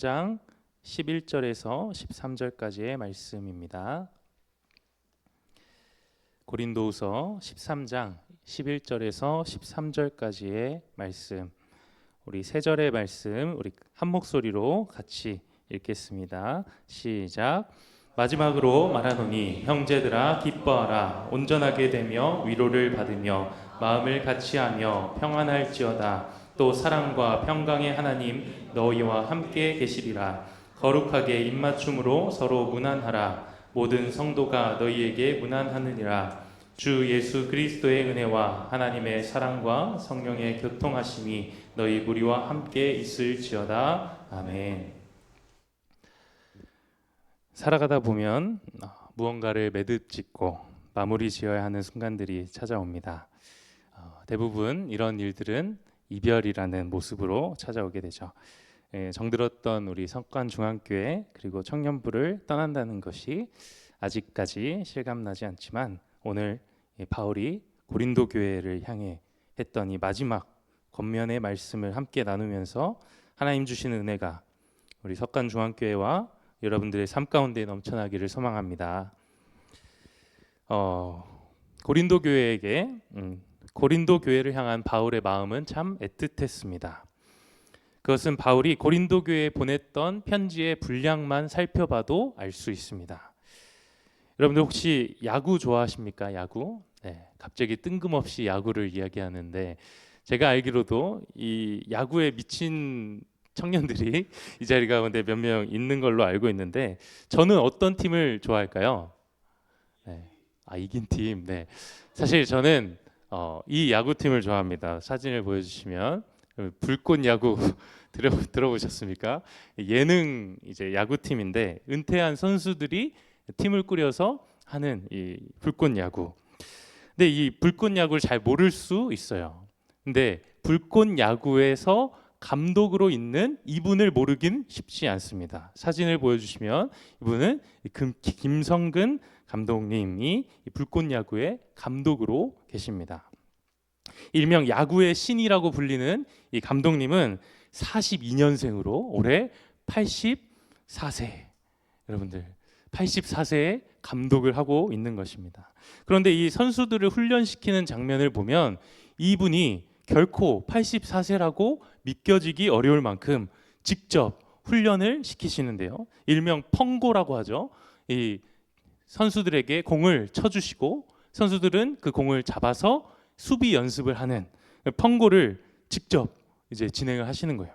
장 11절에서 13절까지의 말씀입니다. 고린도후서 13장 11절에서 13절까지의 말씀, 우리 세 절의 말씀 우리 한 목소리로 같이 읽겠습니다. 시작. 마지막으로 말하노니 형제들아 기뻐하라. 온전하게 되며 위로를 받으며 마음을 같이하며 평안할지어다. 또 사랑과 평강의 하나님 너희와 함께 계시리라. 거룩하게 입맞춤으로 서로 문안하라. 모든 성도가 너희에게 문안하느니라. 주 예수 그리스도의 은혜와 하나님의 사랑과 성령의 교통하심이 너희 무리와 함께 있을지어다. 아멘. 살아가다 보면 무언가를 매듭짓고 마무리 지어야 하는 순간들이 찾아옵니다. 대부분 이런 일들은 이별이라는 모습으로 찾아오게 되죠. 정들었던 우리 석관중앙교회 그리고 청년부를 떠난다는 것이 아직까지 실감나지 않지만 오늘 바울이 고린도 교회를 향해 했던 이 마지막 권면의 말씀을 함께 나누면서 하나님 주시는 은혜가 우리 석관중앙교회와 여러분들의 삶 가운데 넘쳐나기를 소망합니다. 고린도 교회에게 고린도 교회를 향한 바울의 마음은 참 애틋했습니다. 그것은 바울이 고린도 교회에 보냈던 편지의 분량만 살펴봐도 알 수 있습니다. 여러분들 혹시 야구 좋아하십니까? 야구? 네, 갑자기 뜬금없이 야구를 이야기하는데 제가 알기로도 이 야구에 미친 청년들이 이 자리 가운데 몇 명 있는 걸로 알고 있는데 저는 어떤 팀을 좋아할까요? 네. 이긴 팀. 네. 사실 저는 이 야구팀을 좋아합니다. 사진을 보여주시면 불꽃 야구 들어보셨습니까? 예능 이제 야구팀인데 은퇴한 선수들이 팀을 꾸려서 하는 이 불꽃 야구. 근데 이 불꽃 야구를 잘 모를 수 있어요. 근데 불꽃 야구에서 감독으로 있는 이분을 모르긴 쉽지 않습니다. 사진을 보여주시면 이분은 김성근 감독님이 불꽃 야구의 감독으로 계십니다. 일명 야구의 신이라고 불리는 이 감독님은 42년생으로 올해 84세, 여러분들 84세에 감독을 하고 있는 것입니다. 그런데 이 선수들을 훈련시키는 장면을 보면 이분이 결코 84세라고 믿겨지기 어려울 만큼 직접 훈련을 시키시는데요. 일명 펑고라고 하죠. 이 선수들에게 공을 쳐주시고 선수들은 그 공을 잡아서 수비 연습을 하는 펑고를 직접 이제 진행을 하시는 거예요.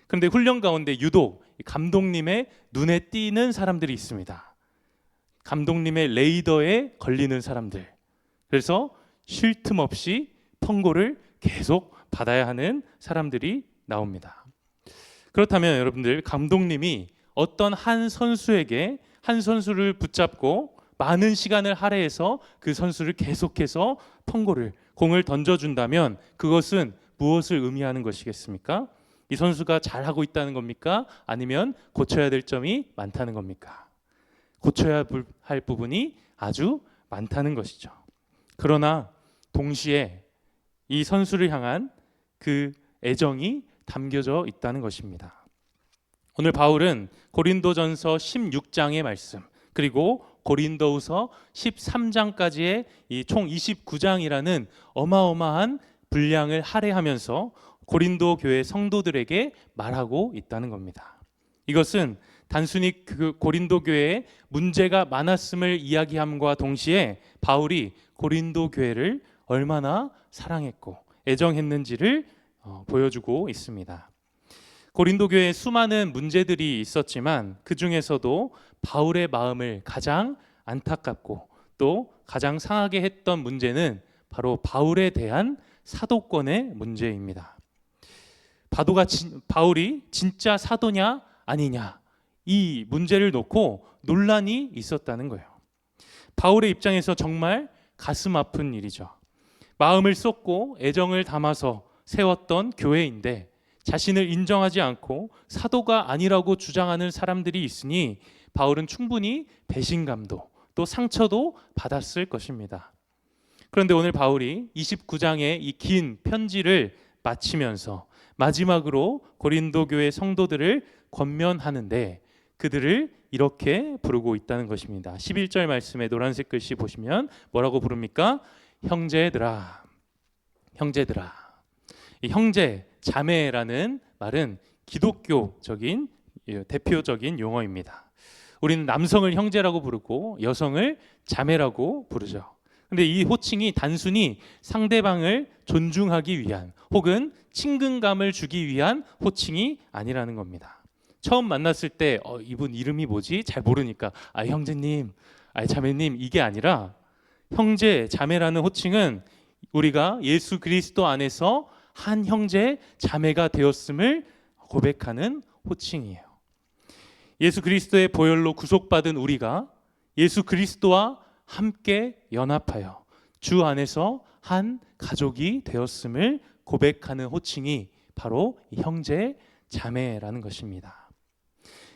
그런데 훈련 가운데 유독 감독님의 눈에 띄는 사람들이 있습니다. 감독님의 레이더에 걸리는 사람들. 그래서 쉴 틈 없이 펑고를 계속 받아야 하는 사람들이 나옵니다. 그렇다면 여러분들 감독님이 어떤 한 선수에게 한 선수를 붙잡고 많은 시간을 할애해서 그 선수를 계속해서 펑고를 공을 던져준다면 그것은 무엇을 의미하는 것이겠습니까? 이 선수가 잘하고 있다는 겁니까? 아니면 고쳐야 될 점이 많다는 겁니까? 고쳐야 할 부분이 아주 많다는 것이죠. 그러나 동시에 이 선수를 향한 그 애정이 담겨져 있다는 것입니다. 오늘 바울은 고린도전서 16장의 말씀 그리고 고린도후서 13장까지의 이 총 29장이라는 어마어마한 분량을 할애하면서 고린도 교회 성도들에게 말하고 있다는 겁니다. 이것은 단순히 그 고린도 교회에 문제가 많았음을 이야기함과 동시에 바울이 고린도 교회를 얼마나 사랑했고 애정했는지를 보여주고 있습니다. 고린도 교회에 수많은 문제들이 있었지만 그 중에서도 바울의 마음을 가장 안타깝고 또 가장 상하게 했던 문제는 바로 바울에 대한 사도권의 문제입니다. 바울이 진짜 사도냐 아니냐 이 문제를 놓고 논란이 있었다는 거예요. 바울의 입장에서 정말 가슴 아픈 일이죠. 마음을 쏟고 애정을 담아서 세웠던 교회인데 자신을 인정하지 않고 사도가 아니라고 주장하는 사람들이 있으니 바울은 충분히 배신감도 또 상처도 받았을 것입니다. 그런데 오늘 바울이 29장의 이 긴 편지를 마치면서 마지막으로 고린도 교회 성도들을 권면하는데 그들을 이렇게 부르고 있다는 것입니다. 11절 말씀에 노란색 글씨 보시면 뭐라고 부릅니까? 형제들아. 형제들아. 이 형제, 자매라는 말은 기독교적인 대표적인 용어입니다. 우리는 남성을 형제라고 부르고 여성을 자매라고 부르죠. 근데 이 호칭이 단순히 상대방을 존중하기 위한 혹은 친근감을 주기 위한 호칭이 아니라는 겁니다. 처음 만났을 때 이분 이름이 뭐지? 잘 모르니까 형제님, 자매님 이게 아니라 형제, 자매라는 호칭은 우리가 예수 그리스도 안에서 한 형제, 자매가 되었음을 고백하는 호칭이에요. 예수 그리스도의 보혈로 구속받은 우리가 예수 그리스도와 함께 연합하여 주 안에서 한 가족이 되었음을 고백하는 호칭이 바로 형제, 자매라는 것입니다.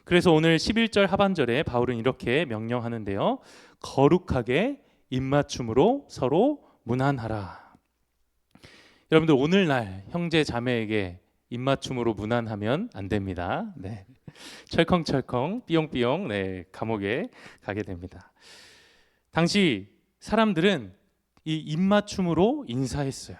그래서 오늘 11절 하반절에 바울은 이렇게 명령하는데요. 거룩하게 입맞춤으로 서로 문안하라. 여러분들 오늘날 형제, 자매에게 입맞춤으로 문안하면 안 됩니다. 네. 철컹철컹 삐용삐용 감옥에 가게 됩니다. 당시 사람들은 이 입맞춤으로 인사했어요.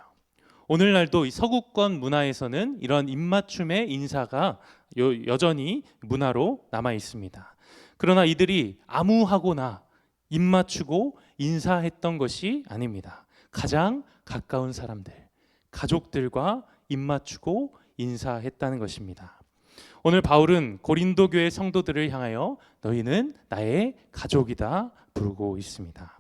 오늘날도 이 서구권 문화에서는 이런 입맞춤의 인사가 여전히 문화로 남아 있습니다. 그러나 이들이 아무하고나 입맞추고 인사했던 것이 아닙니다. 가장 가까운 사람들, 가족들과 입맞추고 인사했다는 것입니다. 오늘 바울은 고린도 교회 성도들을 향하여 너희는 나의 가족이다 부르고 있습니다.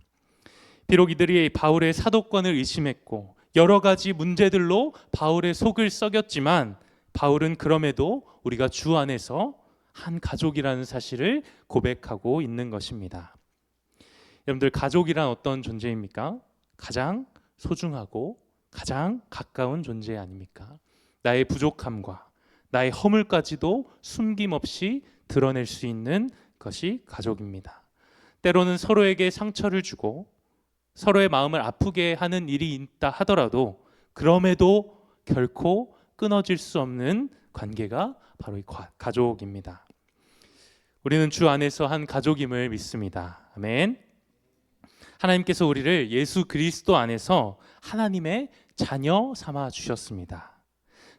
비록 이들이 바울의 사도권을 의심했고 여러 가지 문제들로 바울의 속을 썩였지만 바울은 그럼에도 우리가 주 안에서 한 가족이라는 사실을 고백하고 있는 것입니다. 여러분들 가족이란 어떤 존재입니까? 가장 소중하고 가장 가까운 존재 아닙니까? 나의 부족함과 나의 허물까지도 숨김없이 드러낼 수 있는 것이 가족입니다. 때로는 서로에게 상처를 주고 서로의 마음을 아프게 하는 일이 있다 하더라도 그럼에도 결코 끊어질 수 없는 관계가 바로 이 가족입니다. 우리는 주 안에서 한 가족임을 믿습니다. 아멘. 하나님께서 우리를 예수 그리스도 안에서 하나님의 자녀 삼아 주셨습니다.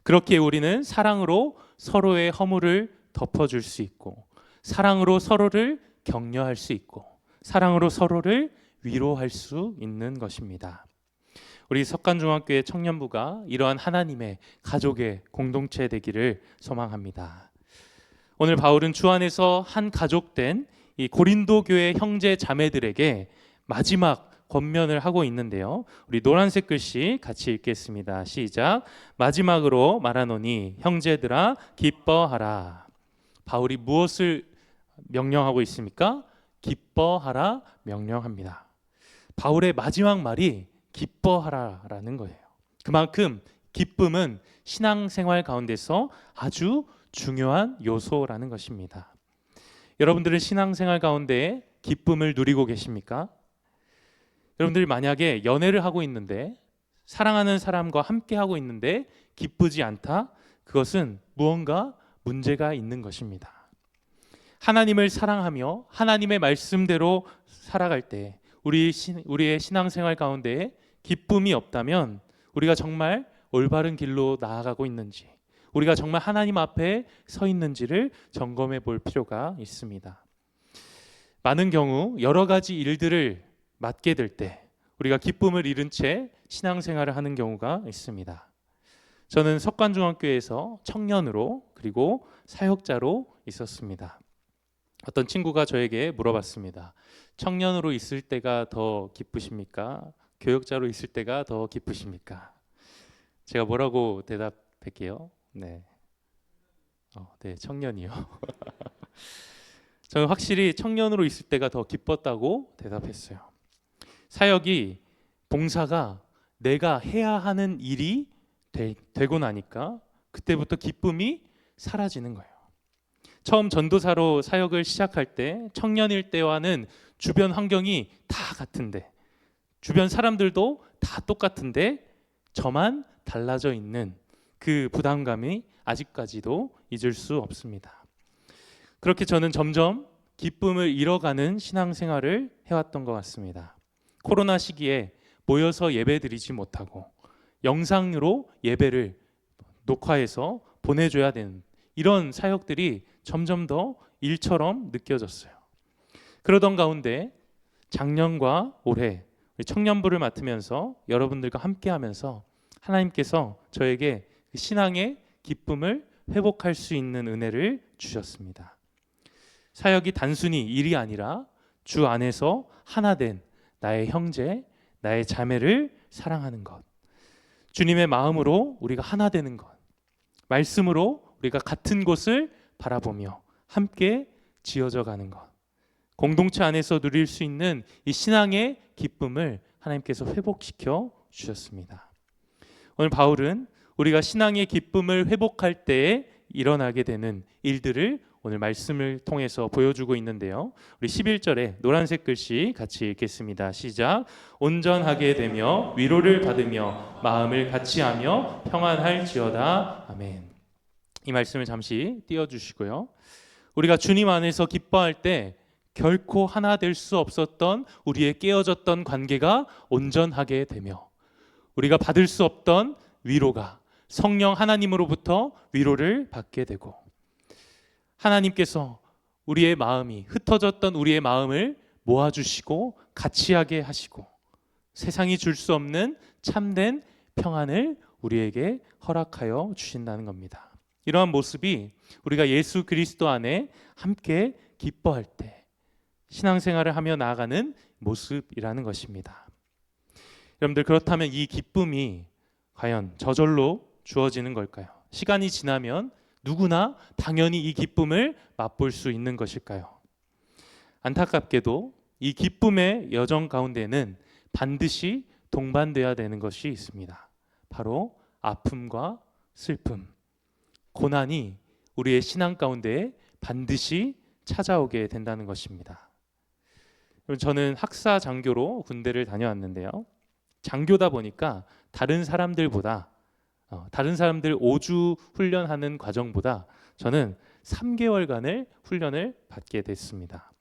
그렇게 우리는 사랑으로 서로의 허물을 덮어줄 수 있고 사랑으로 서로를 격려할 수 있고 사랑으로 서로를 위로할 수 있는 것입니다. 우리 석간중학교의 청년부가 이러한 하나님의 가족의 공동체 되기를 소망합니다. 오늘 바울은 주 안에서 한 가족된 이 고린도 교회 형제 자매들에게 마지막 권면을 하고 있는데요. 우리 노란색 글씨 같이 읽겠습니다. 시작. 마지막으로 말하노니 형제들아 기뻐하라. 바울이 무엇을 명령하고 있습니까? 기뻐하라 명령합니다. 바울의 마지막 말이 기뻐하라라는 거예요. 그만큼 기쁨은 신앙생활 가운데서 아주 중요한 요소라는 것입니다. 여러분들은 신앙생활 가운데 기쁨을 누리고 계십니까? 여러분들이 만약에 연애를 하고 있는데 사랑하는 사람과 함께 하고 있는데 기쁘지 않다? 그것은 무언가 문제가 있는 것입니다. 하나님을 사랑하며 하나님의 말씀대로 살아갈 때 우리의 신앙생활 가운데 기쁨이 없다면 우리가 정말 올바른 길로 나아가고 있는지 우리가 정말 하나님 앞에 서 있는지를 점검해 볼 필요가 있습니다. 많은 경우 여러 가지 일들을 맡게 될 때 우리가 기쁨을 잃은 채 신앙생활을 하는 경우가 있습니다. 저는 석관중학교에서 청년으로 그리고 사역자로 있었습니다. 어떤 친구가 저에게 물어봤습니다. 청년으로 있을 때가 더 기쁘십니까? 교역자로 있을 때가 더 기쁘십니까? 제가 뭐라고 대답할게요? 네, 청년이요. 저는 확실히 청년으로 있을 때가 더 기뻤다고 대답했어요. 사역이 봉사가 내가 해야 하는 일이 되고 나니까 그때부터 기쁨이 사라지는 거예요. 처음 전도사로 사역을 시작할 때 청년일 때와는 주변 환경이 다 같은데 주변 사람들도 다 똑같은데 저만 달라져 있는 그 부담감이 아직까지도 잊을 수 없습니다. 그렇게 저는 점점 기쁨을 잃어가는 신앙생활을 해왔던 것 같습니다. 코로나 시기에 모여서 예배드리지 못하고 영상으로 예배를 녹화해서 보내줘야 되는 이런 사역들이 점점 더 일처럼 느껴졌어요. 그러던 가운데 작년과 올해 청년부를 맡으면서 여러분들과 함께하면서 하나님께서 저에게 신앙의 기쁨을 회복할 수 있는 은혜를 주셨습니다. 사역이 단순히 일이 아니라 주 안에서 하나 된 나의 형제, 나의 자매를 사랑하는 것, 주님의 마음으로 우리가 하나 되는 것, 말씀으로 우리가 같은 곳을 바라보며 함께 지어져 가는 것, 공동체 안에서 누릴 수 있는 이 신앙의 기쁨을 하나님께서 회복시켜 주셨습니다. 오늘 바울은 우리가 신앙의 기쁨을 회복할 때에 일어나게 되는 일들을 오늘 말씀을 통해서 보여주고 있는데요. 우리 11절에 노란색 글씨 같이 읽겠습니다. 시작. 온전하게 되며 위로를 받으며 마음을 같이하며 평안할지어다. 아멘. 이 말씀을 잠시 띄워주시고요. 우리가 주님 안에서 기뻐할 때 결코 하나 될 수 없었던 우리의 깨어졌던 관계가 온전하게 되며 우리가 받을 수 없던 위로가 성령 하나님으로부터 위로를 받게 되고 하나님께서 우리의 마음이 흩어졌던 우리의 마음을 모아주시고 같이하게 하시고 세상이 줄 수 없는 참된 평안을 우리에게 허락하여 주신다는 겁니다. 이러한 모습이 우리가 예수 그리스도 안에 함께 기뻐할 때 신앙생활을 하며 나아가는 모습이라는 것입니다. 여러분들, 그렇다면 이 기쁨이 과연 저절로 주어지는 걸까요? 시간이 지나면 누구나 당연히 이 기쁨을 맛볼 수 있는 것일까요? 안타깝게도 이 기쁨의 여정 가운데는 반드시 동반돼야 되는 것이 있습니다. 바로 아픔과 슬픔, 고난이 우리의 신앙 가운데 반드시 찾아오게 된다는 것입니다. 저는 학사 장교로 군대를 다녀왔는데요. 장교다 보니까 다른 사람들 5주 훈련하는 과정보다 저는 3개월간을 훈련을 받게 됐습니다.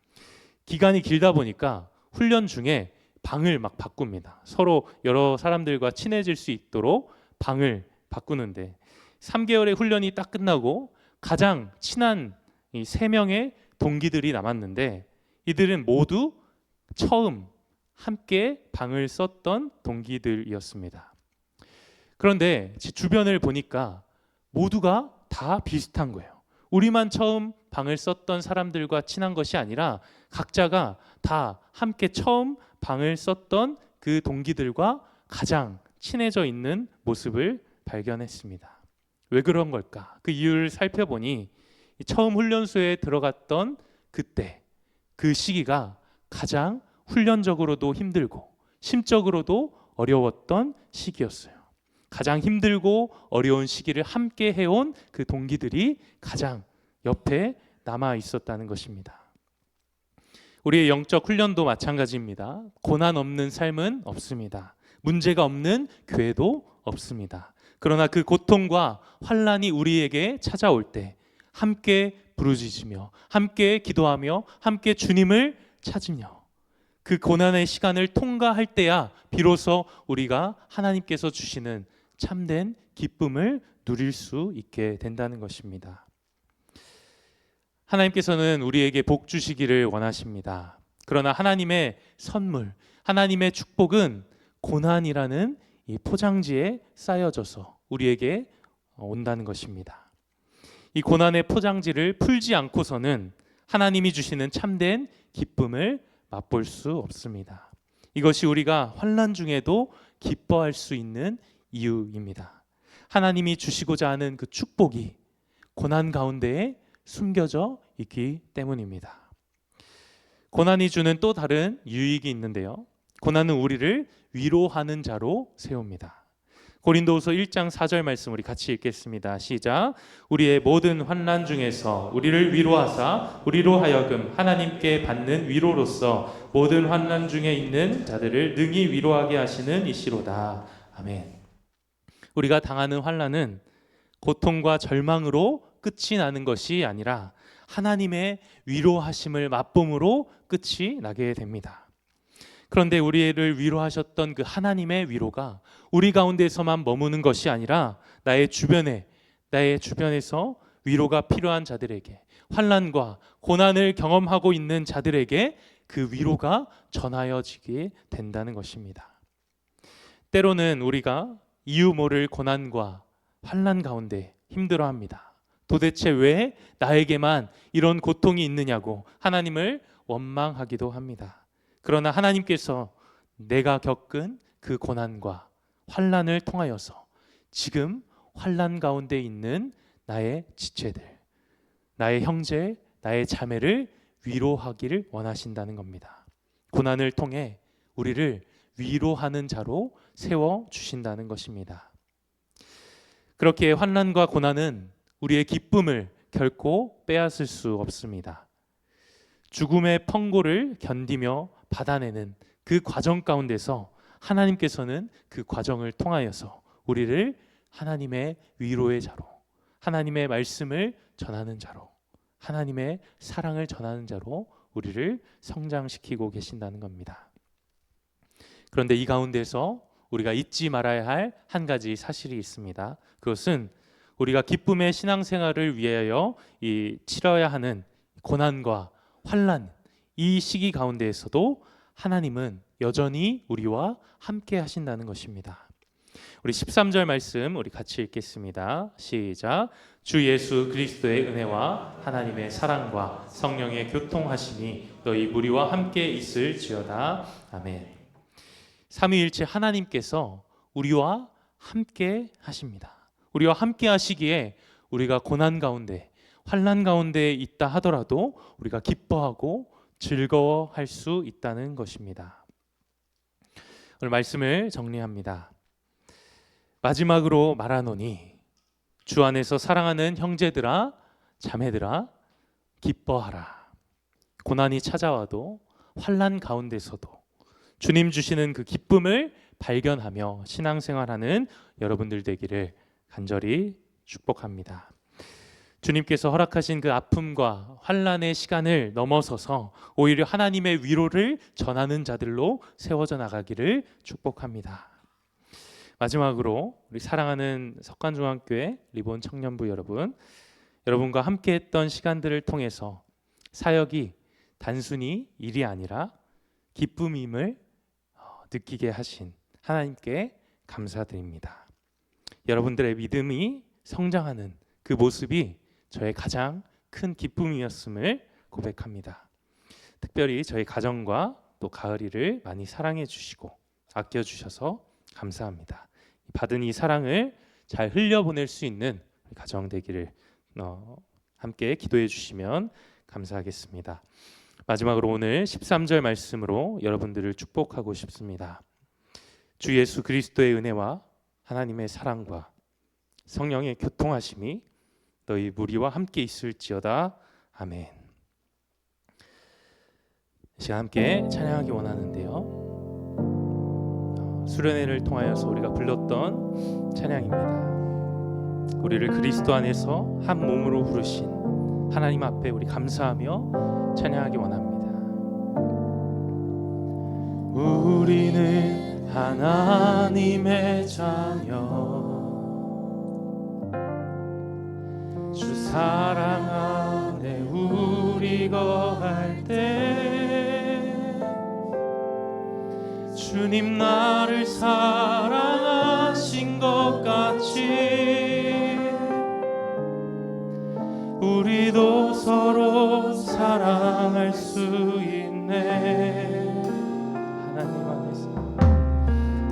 기간이 길다 보니까 훈련 중에 방을 막 바꿉니다. 서로 여러 사람들과 친해질 수 있도록 방을 바꾸는데 3개월의 훈련이 딱 끝나고 가장 친한 이 3명의 동기들이 남았는데 이들은 모두 처음 함께 방을 썼던 동기들이었습니다. 그런데 제 주변을 보니까 모두가 다 비슷한 거예요. 우리만 처음 방을 썼던 사람들과 친한 것이 아니라 각자가 다 함께 처음 방을 썼던 그 동기들과 가장 친해져 있는 모습을 발견했습니다. 왜 그런 걸까? 그 이유를 살펴보니 처음 훈련소에 들어갔던 그때 그 시기가 가장 훈련적으로도 힘들고 심적으로도 어려웠던 시기였어요. 가장 힘들고 어려운 시기를 함께 해온 그 동기들이 가장 옆에 남아 있었다는 것입니다. 우리의 영적 훈련도 마찬가지입니다. 고난 없는 삶은 없습니다. 문제가 없는 교회도 없습니다. 그러나 그 고통과 환난이 우리에게 찾아올 때 함께 부르짖으며 함께 기도하며 함께 주님을 찾으며 그 고난의 시간을 통과할 때야 비로소 우리가 하나님께서 주시는 참된 기쁨을 누릴 수 있게 된다는 것입니다. 하나님께서는 우리에게 복 주시기를 원하십니다. 그러나 하나님의 선물, 하나님의 축복은 고난이라는 이 포장지에 쌓여져서 우리에게 온다는 것입니다. 이 고난의 포장지를 풀지 않고서는 하나님이 주시는 참된 기쁨을 맛볼 수 없습니다. 이것이 우리가 환난 중에도 기뻐할 수 있는 이유입니다. 하나님이 주시고자 하는 그 축복이 고난 가운데에 숨겨져 있기 때문입니다. 고난이 주는 또 다른 유익이 있는데요. 고난은 우리를 위로하는 자로 세웁니다. 고린도후서 1장 4절 말씀 우리 같이 읽겠습니다. 시작. 우리의 모든 환난 중에서 우리를 위로하사 우리로 하여금 하나님께 받는 위로로서 모든 환난 중에 있는 자들을 능히 위로하게 하시는 이시로다. 아멘. 우리가 당하는 환난은 고통과 절망으로 끝이 나는 것이 아니라 하나님의 위로하심을 맛봄으로 끝이 나게 됩니다. 그런데 우리를 위로하셨던 그 하나님의 위로가 우리 가운데서만 머무는 것이 아니라 나의 주변에서 위로가 필요한 자들에게, 환난과 고난을 경험하고 있는 자들에게 그 위로가 전하여지게 된다는 것입니다. 때로는 우리가 이유 모를 고난과 환난 가운데 힘들어합니다. 도대체 왜 나에게만 이런 고통이 있느냐고 하나님을 원망하기도 합니다. 그러나 하나님께서 내가 겪은 그 고난과 환난을 통하여서 지금 환난 가운데 있는 나의 지체들, 나의 형제, 나의 자매를 위로하기를 원하신다는 겁니다. 고난을 통해 우리를 위로하는 자로 세워 주신다는 것입니다. 그렇게 환난과 고난은 우리의 기쁨을 결코 빼앗을 수 없습니다. 죽음의 펑고를 견디며 받아내는 그 과정 가운데서 하나님께서는 그 과정을 통하여서 우리를 하나님의 위로의 자로, 하나님의 말씀을 전하는 자로, 하나님의 사랑을 전하는 자로 우리를 성장시키고 계신다는 겁니다. 그런데 이 가운데서 우리가 잊지 말아야 할 한 가지 사실이 있습니다. 그것은 우리가 기쁨의 신앙생활을 위하여 치러야 하는 고난과 환난, 이 시기 가운데에서도 하나님은 여전히 우리와 함께 하신다는 것입니다. 우리 13절 말씀 우리 같이 읽겠습니다. 시작. 주 예수 그리스도의 은혜와 하나님의 사랑과 성령의 교통하심이 너희 무리와 함께 있을지어다. 아멘. 삼위일체 하나님께서 우리와 함께 하십니다. 우리와 함께 하시기에 우리가 고난 가운데, 환난 가운데 있다 하더라도 우리가 기뻐하고 즐거워할 수 있다는 것입니다. 오늘 말씀을 정리합니다. 마지막으로 말하노니 주 안에서 사랑하는 형제들아 자매들아 기뻐하라. 고난이 찾아와도 환난 가운데서도 주님 주시는 그 기쁨을 발견하며 신앙생활하는 여러분들 되기를 간절히 축복합니다. 주님께서 허락하신 그 아픔과 환난의 시간을 넘어서서 오히려 하나님의 위로를 전하는 자들로 세워져 나가기를 축복합니다. 마지막으로 우리 사랑하는 석관중앙교회 리본 청년부 여러분과 함께했던 시간들을 통해서 사역이 단순히 일이 아니라 기쁨임을 느끼게 하신 하나님께 감사드립니다. 여러분들의 믿음이 성장하는 그 모습이 저의 가장 큰 기쁨이었음을 고백합니다. 특별히 저희 가정과 또 가을이를 많이 사랑해 주시고 아껴 주셔서 감사합니다. 받은 이 사랑을 잘 흘려보낼 수 있는 가정 되기를 함께 기도해 주시면 감사하겠습니다. 마지막으로 오늘 13절 말씀으로 여러분들을 축복하고 싶습니다. 주 예수 그리스도의 은혜와 하나님의 사랑과 성령의 교통하심이 너희 무리와 함께 있을지어다. 아멘. 이 시간 함께 찬양하기 원하는데요. 수련회를 통하여서 우리가 불렀던 찬양입니다. 우리를 그리스도 안에서 한 몸으로 부르신 하나님 앞에 우리 감사하며 찬양하기 원합니다. 우리는 하나님의 자녀, 주 사랑 안에 우리 거할 때 주님 나를 사랑하신 것 같이 우리도 서로 사랑할 수 있네.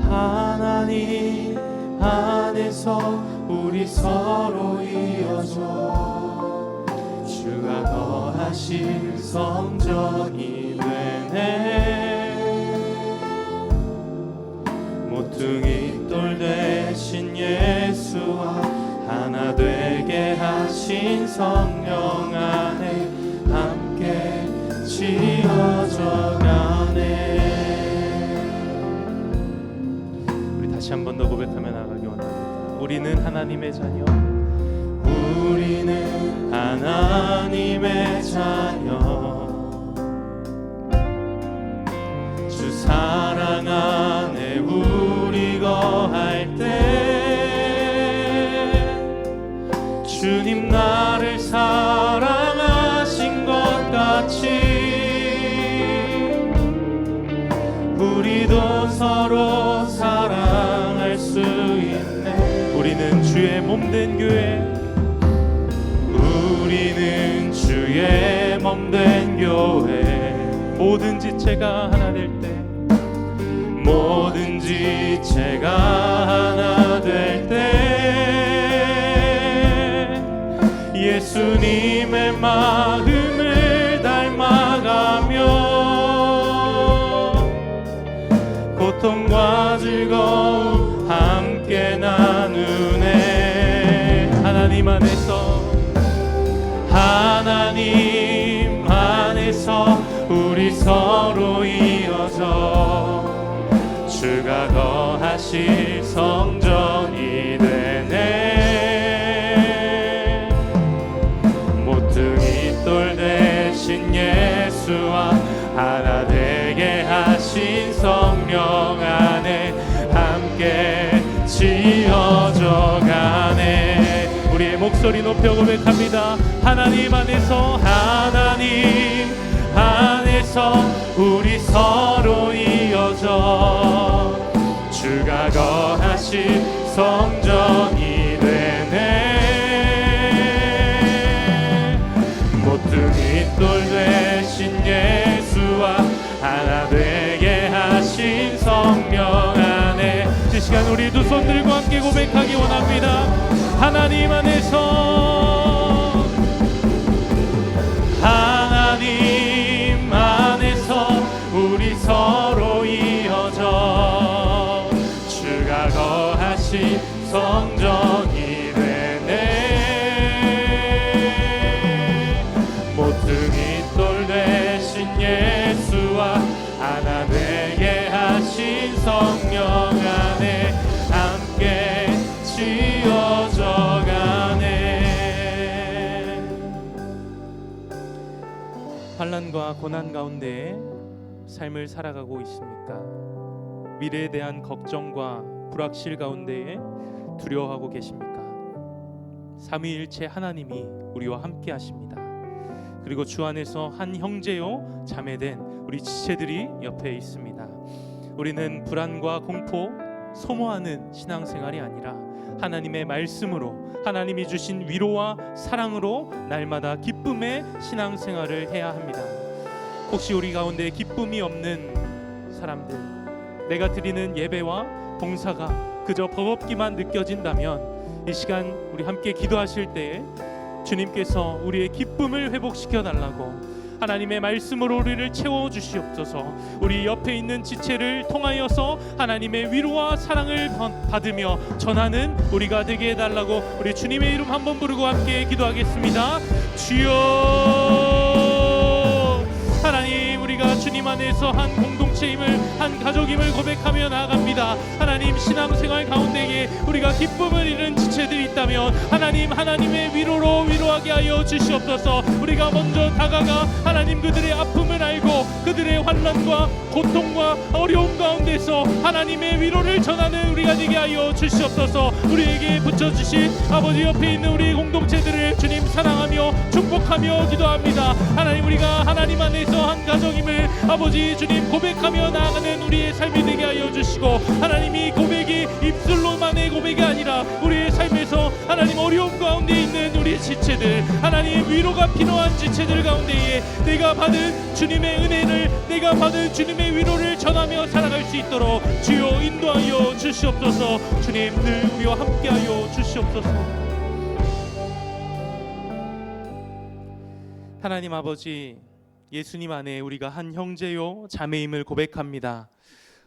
하나님 안에서 우리 서로 이어져 주가 더하신 성전이 되네. 모퉁이 돌 대신 예수와 하나 되게 하신 성령 안에 함께 지어져 가네. 우리 다시 한 번 더 고백하며 나가기 원합니다. 우리는 하나님의 자녀, 우리는 하나님의 자녀 주 사랑 안에 우리 거할 때 주님 나를 사랑하신 것 같이 우리도 서로 사랑할 수 있네. 우리는 주의 몸된 교회, 우리는 주의 몸된 교회. 모든 지체가 하나 될 때, 모든 지체가 하나 될 때 예수님의 마음을 닮아가며 고통과 즐거움 함께 나누네. 하나님 안에서, 하나님 안에서 우리 서로 이어져 주가 거하실 성전이 되네. 모퉁이 돌 대신 예수와 하나 되게 하신 성령 안에 함께 지어져 가네. 우리의 목소리 높여 고백합니다. 하나님 안에서, 하나님 안에서 우리 서로 이어져 주가 거하신 성전이 되네. 모퉁이 돌 대신 예수와 하나 되게 하신 성령 안에. 이 시간 우리 두 손 들고 함께 고백하기 원합니다. 하나님 안에서, 하나님 안에서 우리 서로 이어져 주가 거하신 성전이 되네. 모퉁이 돌 대신 예수와 하나 되게 하신 성령 안에 함께 지어져 가네. 환난과 고난 가운데 삶을 살아가고 있습니까? 미래에 대한 걱정과 불확실 가운데에 두려워하고 계십니까? 삼위일체 하나님이 우리와 함께 하십니다. 그리고 주 안에서 한 형제요 자매된 우리 지체들이 옆에 있습니다. 우리는 불안과 공포, 소모하는 신앙생활이 아니라 하나님의 말씀으로, 하나님이 주신 위로와 사랑으로 날마다 기쁨의 신앙생활을 해야 합니다. 혹시 우리 가운데 기쁨이 없는 사람들, 내가 드리는 예배와 봉사가 그저 버겁기만 느껴진다면 이 시간 우리 함께 기도하실 때에 주님께서 우리의 기쁨을 회복시켜 달라고 하나님의 말씀으로 우리를 채워주시옵소서. 우리 옆에 있는 지체를 통하여서 하나님의 위로와 사랑을 받으며 전하는 우리가 되게 해달라고 우리 주님의 이름 한번 부르고 함께 기도하겠습니다. 주여, 하나님, 우리가 주님 안에서 한 공동체임을, 한 가족임을 고백하며 나아갑니다. 하나님, 신앙생활 가운데에 우리가 기쁨을 잃은 지체들이 있다면 하나님, 하나님의 위로로 위로하게 하여 주시옵소서. 우리가 먼저 다가가 하나님 그들의 아픔을 알고 그들의 환난과 고통과 어려움 가운데서 하나님의 위로를 전하는 우리가 되게 하여 주시옵소서. 우리에게 붙여주신 아버지 옆에 있는 우리 공동체들을 주님 사랑하며 축복하며 기도합니다. 하나님, 우리가 하나님 안에서 한 가정임을 아버지 주님 고백하며 나아가는 우리의 삶이 되게 하여 주시고, 하나님이 고백이 입술로만의 고백이 아니라 우리의 삶에서 하나님 어려움 가운데 있는 우리 지체들, 하나님 위로가 필요한 지체들 가운데에 내가 받은 주님의 은혜를, 내가 받은 주님의 위로를 전하며 살아갈 수 있도록 주여 인도하여 주시옵소서. 주님 늘 우리와 함께하여 주시옵소서. 하나님 아버지, 예수님 안에 우리가 한 형제요 자매임을 고백합니다.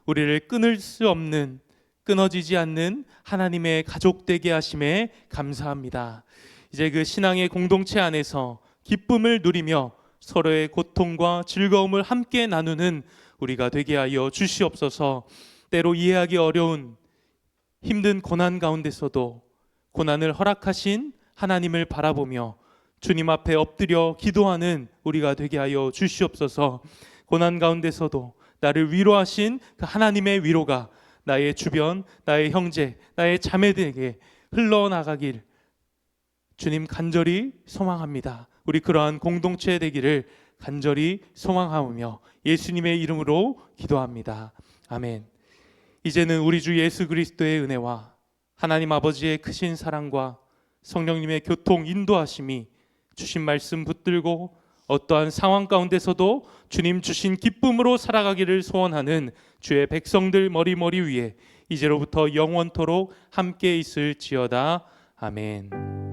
우리를 끊을 수 없는, 끊어지지 않는 하나님의 가족 되게 하심에 감사합니다. 이제 그 신앙의 공동체 안에서 기쁨을 누리며 서로의 고통과 즐거움을 함께 나누는 우리가 되게 하여 주시옵소서. 때로 이해하기 어려운 힘든 고난 가운데서도 고난을 허락하신 하나님을 바라보며 주님 앞에 엎드려 기도하는 우리가 되게 하여 주시옵소서. 고난 가운데서도 나를 위로하신 그 하나님의 위로가 나의 주변, 나의 형제, 나의 자매들에게 흘러나가길 주님 간절히 소망합니다. 우리 그러한 공동체 되기를 간절히 소망하며 예수님의 이름으로 기도합니다. 아멘. 이제는 우리 주 예수 그리스도의 은혜와 하나님 아버지의 크신 사랑과 성령님의 교통 인도하심이 주신 말씀 붙들고 어떠한 상황 가운데서도 주님 주신 기쁨으로 살아가기를 소원하는 주의 백성들 머리 위에 이제로부터 영원토록 함께 있을지어다. 아멘.